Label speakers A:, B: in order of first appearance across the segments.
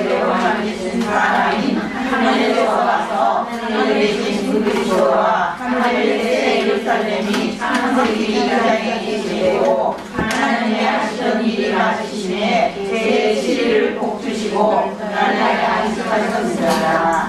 A: 하나님 하늘에서 와서 하늘에 계신 그리스도와 하늘의 새 예루살렘이 창세기 1장에 계시되고 하나님의 하시던 일이 맞으시네 제7일을 복주시고 나날에 안식하셨습니다.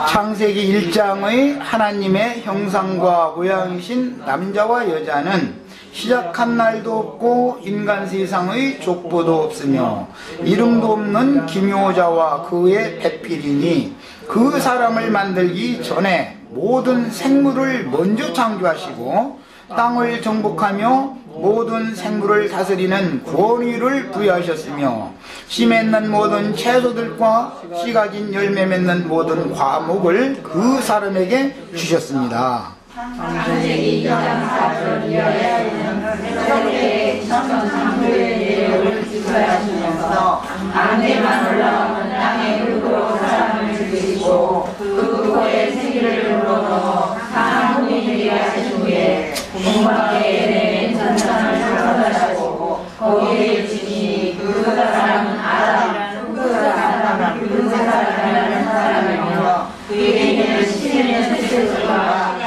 B: 창세기 1장의 하나님의 형상과 모양이신 남자와 여자는 시작한 날도 없고 인간 세상의 족보도 없으며 이름도 없는 기묘자와 그의 배필이니 그 사람을 만들기 전에 모든 생물을 먼저 창조하시고 땅을 정복하며 모든 생물을 다스리는 권위를 부여하셨으며 씨 맺는 모든 채소들과 씨 가진 열매 맺는 모든 과목을 그 사람에게 주셨습니다.
A: 창세기 2장 4절 이하에는 새롭게 천상교의 내용을 기술하시면서 안개만 올라오는 땅의 흙으로 사람을 지으시고 그 코에 생기를 불어넣어 사람이 하신 후에 공방의 에덴의 산상을 창설하시고 거기에 지니 그 사람은 아담 그 사람은 그 사람이라는 사람이며 그에게는 시체는 새들과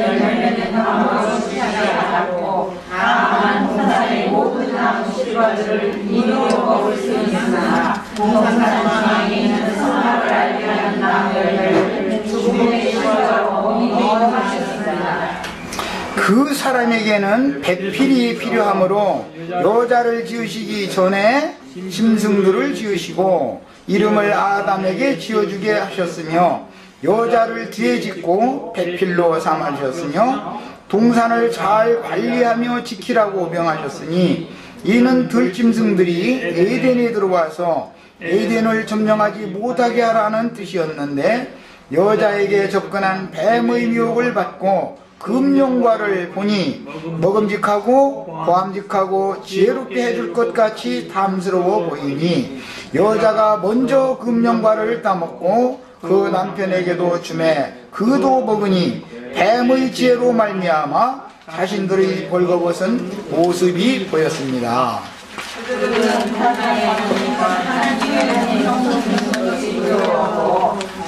A: 열매는 나무로 시작하지 않았고 다만 동산의 모든 나무 실과들을 이루어 먹을 수 있으나 동산 중앙에 있는 선악을 알게 하는 나무 열매를 죽음의 실과로 먹이하셨습니다.
B: 그 사람에게는 배필이 필요하므로 여자를 지으시기 전에 짐승들을 지으시고 이름을 아담에게 지어주게 하셨으며 여자를 뒤에 짓고 배필로 삼으셨으며 동산을 잘 관리하며 지키라고 명하셨으니 이는 들짐승들이 에덴에 들어와서 에덴을 점령하지 못하게 하라는 뜻이었는데 여자에게 접근한 뱀의 유혹을 받고 금용과를 보니 먹음직하고 보암직하고 지혜롭게 해줄 것 같이 탐스러워 보이니 여자가 먼저 금용과를 따먹고 그 남편에게도 주매 그도 먹으니 뱀의 지혜로 말미암아 자신들의 벌거벗은 모습이 보였습니다.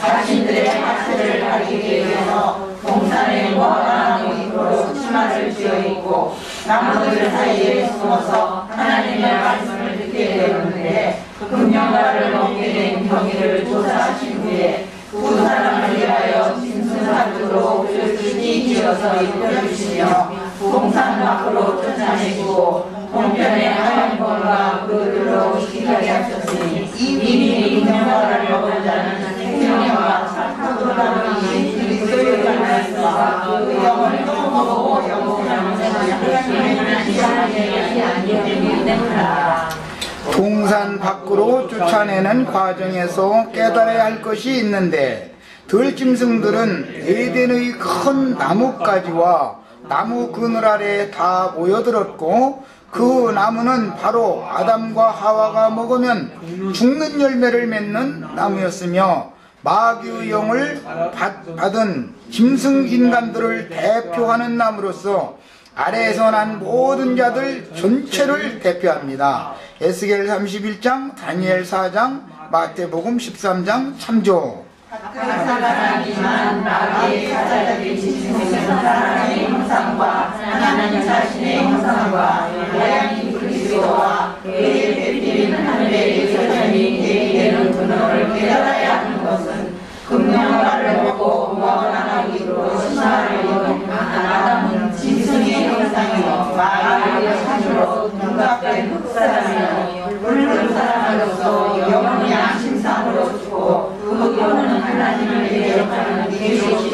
A: 자신들의 하체를 가리기 위해서 동산에 무화과 잎으로 치마를 지어입고 나무들 사이에 숨어서 하나님의 말씀을 듣게 되었는데 금령과를 먹게 된 경위를 조사하신 후에 두 사람을 위하여 짐승 가죽으로 뜰기 지어서 입혀주시며 동산 밖으로 쫓아내시고 동편의 하얀 벌과 그들로 시기하게 하셨으니 이미 금령과를 먹은 자는 생명과 착하도라는 그리스도의 말씀과 그 영을 또 먹고 영원한
B: 동산 밖으로 쫓아내는 과정에서 깨달아야 할 것이 있는데 들짐승들은 에덴의 큰 나뭇가지와 나무 그늘 아래에 다 모여들었고 그 나무는 바로 아담과 하와가 먹으면 죽는 열매를 맺는 나무였으며 마귀의 영을 받은 짐승 인간들을 대표하는 나무로서 아래에서 난 모든 자들 전체를 대표합니다. 에스겔 31장, 다니엘 4장, 마태복음 13장 참조.
A: 사람이지만 마귀의 사자들이 짐승은 사람의 형상과 하나님 자신의 형상과 모양인 그리스도와 그의 배필인 하늘의 예루살렘이 계기되는 근원을 깨달아야 하는 것은 금령과를 먹고 무화과 잎으로 신화를 입은 아담은 짐승의 형상이요 마귀의 사주로 둔갑된 흙사람이요 붉은 사람으로서 영원히 양심상으로 죽고 그 영혼은 하나님을 대적하는 계시록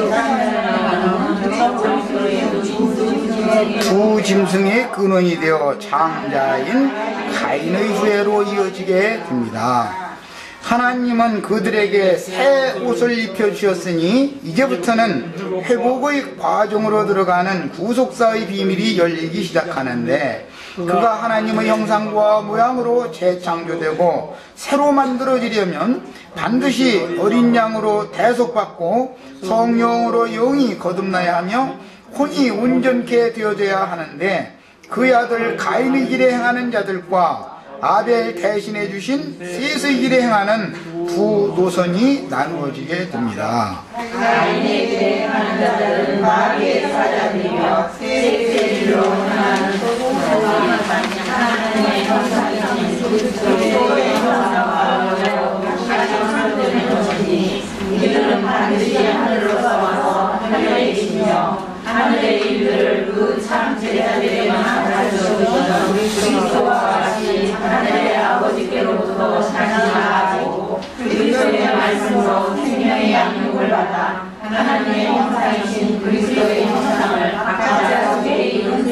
B: 두 짐승의 근원이 되어 장자인 가인의 후예로 이어지게 됩니다. 하나님은 그들에게 새 옷을 입혀주셨으니 이제부터는 회복의 과정으로 들어가는 구속사의 비밀이 열리기 시작하는데 그가 하나님의 형상과 모양으로 재창조되고 새로 만들어지려면 반드시 어린 양으로 대속받고 성령으로 영이 거듭나야 하며 혼이 온전케 되어져야 하는데 그의 아들 가인의 길에 행하는 자들과 아벨 대신해 주신 셋의 길에 행하는 두 노선이 나누어지게 됩니다.
A: 가인에게 하는 자들은 마귀의 사자들이며 세세일로 하나는 하나님의 형상이신 그리스도의 형상과 같은 것이니 이들은 반드시 하늘로서 와서 하늘에 계시며 하늘의 일들을 그 참 제자들에게만 가르쳐주시는 그리스도와 같이 하늘의 아버지께로부터 자신하고 그리스도의 말씀으로 생명의 양육을 받아 하나님의 형상이신 그리스도의 형상을 각자 속에 입은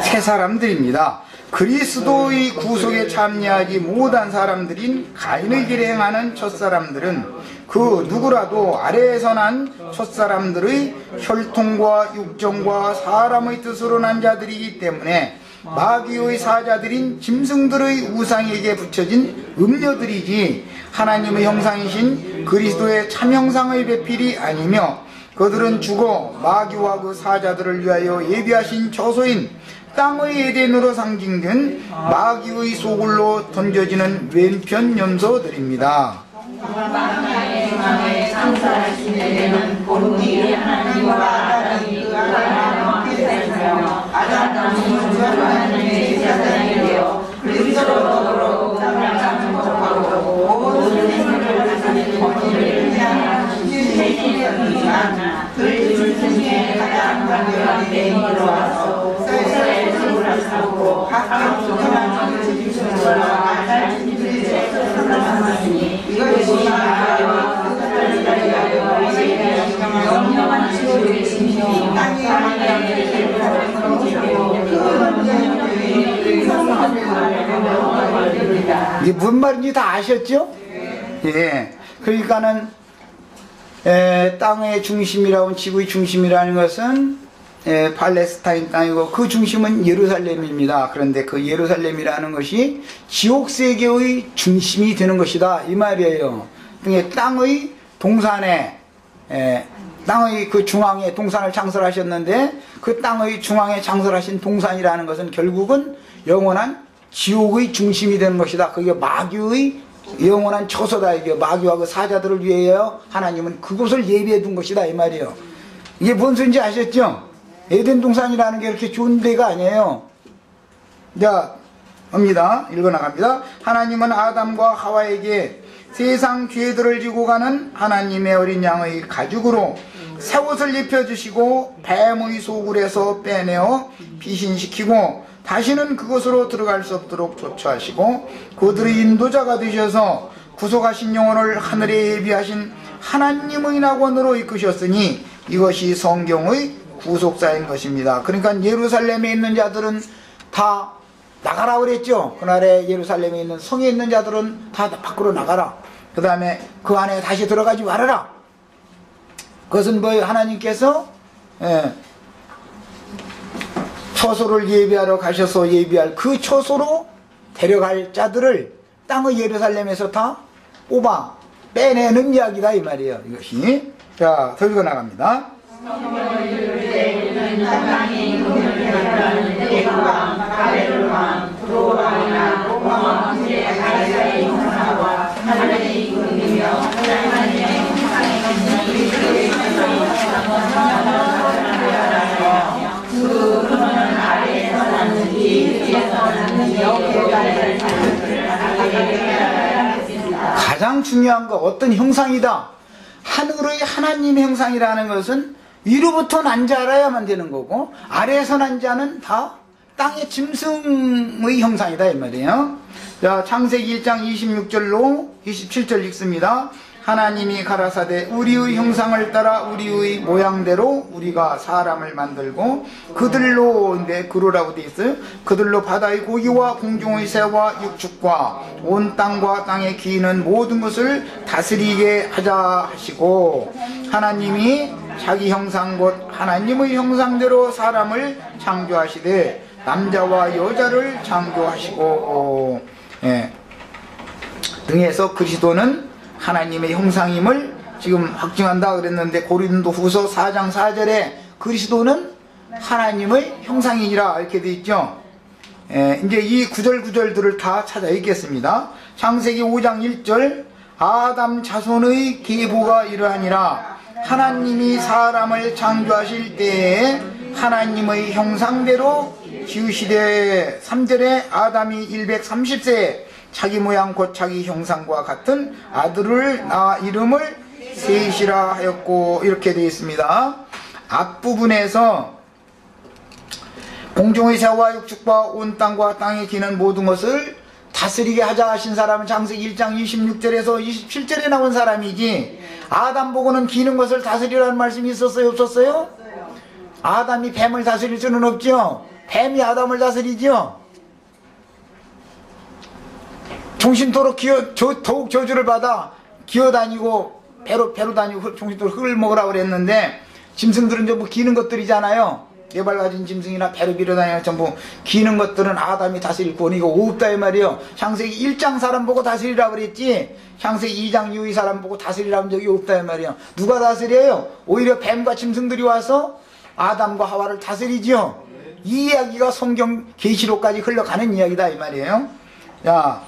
A: 새
B: 사람들입니다. 그리스도의 구속에 참여하지 못한 사람들인 가인의 길에 행하는 첫사람들은 그 누구라도 아래에서 난 첫사람들의 혈통과 육정과 사람의 뜻으로 난 자들이기 때문에 마귀의 사자들인 짐승들의 우상에게 붙여진 음녀들이지 하나님의 형상이신 그리스도의 참형상의 배필이 아니며 그들은 죽어 마귀와 그 사자들을 위하여 예비하신 처소인 땅의 에덴으로 상징된 마귀의 소굴로 던져지는 왼편 염소들입니다.
A: 세상에 창설하신 에덴은 본디 하나님과 아담이 그 아담과 함께 살며 아담은 하나님의 제사장이 되어 그리스도로 더불어 우상을 척하고 모든 생명을 가지는 권위를 향한 신세이지만 그 중에 가장 강력한 뱀이 들어와서 세상의 생물을 삼고 각종 조그만 짐승과 알잘 짐승들의 선생님이니 이것이 마귀와 그들을 위하여 이제는 영영한 지옥의 진심이 땅에 하나님의 계획을 성취하고
B: 이게 무슨 말인지 다 아셨죠? 예. 그러니까는 땅의 중심이라고 지구의 중심이라는 것은 팔레스타인 땅이고 그 중심은 예루살렘입니다. 그런데 그 예루살렘이라는 것이 지옥세계의 중심이 되는 것이다 이 말이에요. 땅의 동산에 땅의 그 중앙에 동산을 창설하셨는데 그 땅의 중앙에 창설하신 동산이라는 것은 결국은 영원한 지옥의 중심이 되는 것이다. 그게 마귀의 영원한 처소다. 이게 마귀와 그 사자들을 위하여 하나님은 그곳을 예비해 둔 것이다 이 말이에요. 이게 뭔 소리인지 아셨죠? 에덴 동산이라는 게 이렇게 좋은 데가 아니에요. 자, 옵니다. 읽어나갑니다. 하나님은 아담과 하와에게 세상 죄들을 지고 가는 하나님의 어린 양의 가죽으로 새 옷을 입혀주시고 뱀의 소굴에서 빼내어 피신시키고 다시는 그곳으로 들어갈 수 없도록 조처하시고 그들의 인도자가 되셔서 구속하신 영혼을 하늘에 예비하신 하나님의 낙원으로 이끄셨으니 이것이 성경의 구속사인 것입니다. 그러니까 예루살렘에 있는 자들은 다 나가라 그랬죠. 그날에 예루살렘에 있는 성에 있는 자들은 다 밖으로 나가라. 그 다음에 그 안에 다시 들어가지 말아라. 그것은 뭐 하나님께서 처소를 예비하러 가셔서 예비할 그 처소로 데려갈 자들을 땅의 예루살렘에서 다 뽑아 빼내는 이야기다 이 말이에요. 이것이. 자, 더 읽어 나갑니다. 가장 중요한 거 어떤 형상이다. 하늘의 하나님의 형상이라는 것은 위로부터 난 자 알아야만 되는 거고 아래에서 난 자는 다 땅의 짐승의 형상이다 이 말이에요. 자, 창세기 1장 26절로 27절 읽습니다. 하나님이 가라사대 우리의 형상을 따라 우리의 모양대로 우리가 사람을 만들고 그들로 인데 그로라고 돼 있어요. 그들로 바다의 고기와 공중의 새와 육축과 온 땅과 땅에 기는 모든 것을 다스리게 하자 하시고 하나님이 자기 형상 곧 하나님의 형상대로 사람을 창조하시되 남자와 여자를 창조하시고 등에서 그리스도는 하나님의 형상임을 지금 확증한다 그랬는데 고린도 후서 4장 4절에 그리스도는 하나님의 형상이니라 이렇게 돼 있죠. 이제 이 구절들을 다 찾아 읽겠습니다. 창세기 5장 1절 아담 자손의 계보가 이러하니라. 하나님이 사람을 창조하실 때에 하나님의 형상대로 지으시되 3절에 아담이 130세에 자기 모양 곧 자기 형상과 같은 아들을 낳아 이름을 셋이라 하였고, 이렇게 되어 있습니다. 앞부분에서 공중의 새와 육축과 온 땅과 땅에 기는 모든 것을 다스리게 하자 하신 사람은 창세기 1장 26절에서 27절에 나온 사람이지, 아담 보고는 기는 것을 다스리라는 말씀이 있었어요, 없었어요? 아담이 뱀을 다스릴 수는 없죠. 뱀이 아담을 다스리죠. 종신토록 더욱 저주를 받아 기어다니고 배로 다니고 종신토록 흙을 먹으라고 그랬는데, 짐승들은 전부 기는 것들이잖아요. 네 발 가진 짐승이나 배로 밀어다니는 전부 기는 것들은 아담이 다스릴 권위가 없다 이 말이에요. 창세기 1장 사람 보고 다스리라고 그랬지, 창세기 2장 이후의 사람 보고 다스리라는 적이 없다 이 말이에요. 누가 다스려요? 오히려 뱀과 짐승들이 와서 아담과 하와를 다스리죠. 이 이야기가 성경 계시록까지 흘러가는 이야기다 이 말이에요. 자,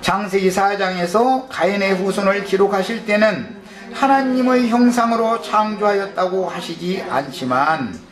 B: 창세기 4장에서 가인의 후손을 기록하실 때는 하나님의 형상으로 창조하였다고 하시지 않지만